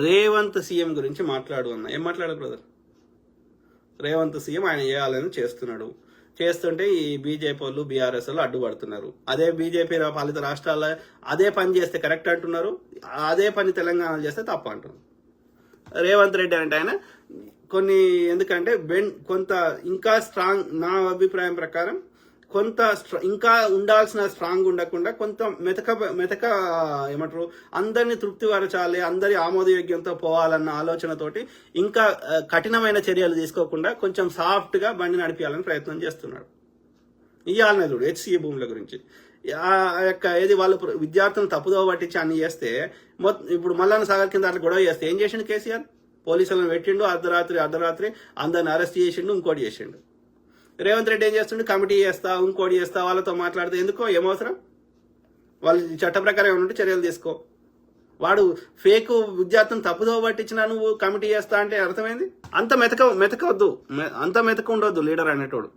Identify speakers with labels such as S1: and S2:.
S1: Revanth CM గురించి మాట్లాడు అన్న. ఏం మాట్లాడు బ్రదర్? రేవంత్ సీఎం ఆయన చేయాలని చేస్తున్నాడు. చేస్తుంటే ఈ బీజేపీ వాళ్ళు బీఆర్ఎస్ వాళ్ళు అడ్డుపడుతున్నారు. అదే బీజేపీ పాలిత రాష్ట్రాల్లో అదే పని చేస్తే కరెక్ట్ అంటున్నారు, అదే పని తెలంగాణలో చేస్తే తప్పు అంటున్నారు. రేవంత్ రెడ్డి అంటే ఆయన కొన్ని ఎందుకంటే కొంత ఇంకా స్ట్రాంగ్, నా అభిప్రాయం ప్రకారం కొంత ఇంకా ఉండాల్సిన స్ట్రాంగ్ ఉండకుండా కొంత మెతక ఏమంటారు అందరినీ తృప్తిపరచాలి, అందరి ఆమోదయోగ్యంతో పోవాలన్న ఆలోచనతోటి ఇంకా కఠినమైన చర్యలు తీసుకోకుండా కొంచెం సాఫ్ట్ గా బండి నడిపించాలని ప్రయత్నం చేస్తున్నాడు. ఇవ్వాలనే చూడు హెచ్సిఏ భూముల గురించి ఆ యొక్క ఏది వాళ్ళు విద్యార్థులను తప్పుదోవ పట్టించి అన్ని చేస్తే ఇప్పుడు మల్లన్న సాగర్ కింద అట్లా గొడవ చేస్తే ఏం చేసిండు కేసీఆర్? పోలీసులను పెట్టిండు, అర్ధరాత్రి అందరిని అరెస్ట్ చేసిండు, ఇంకోటి చేసిండు. రేవంత్ రెడ్డి ఏం చేస్తుండే? కమిటీ చేస్తా, ఇంకోటి చేస్తా, వాళ్ళతో మాట్లాడితే ఎందుకో ఏమవసరం? వాళ్ళు చట్ట ప్రకారం ఏమంటే చర్యలు తీసుకో. వాడు ఫేక్ విద్యార్థులను తప్పుదోవ పట్టించినా నువ్వు కమిటీ చేస్తా అంటే అర్థమైంది. అంత మెతక ఉండొద్దు లీడర్ అనేటోడు.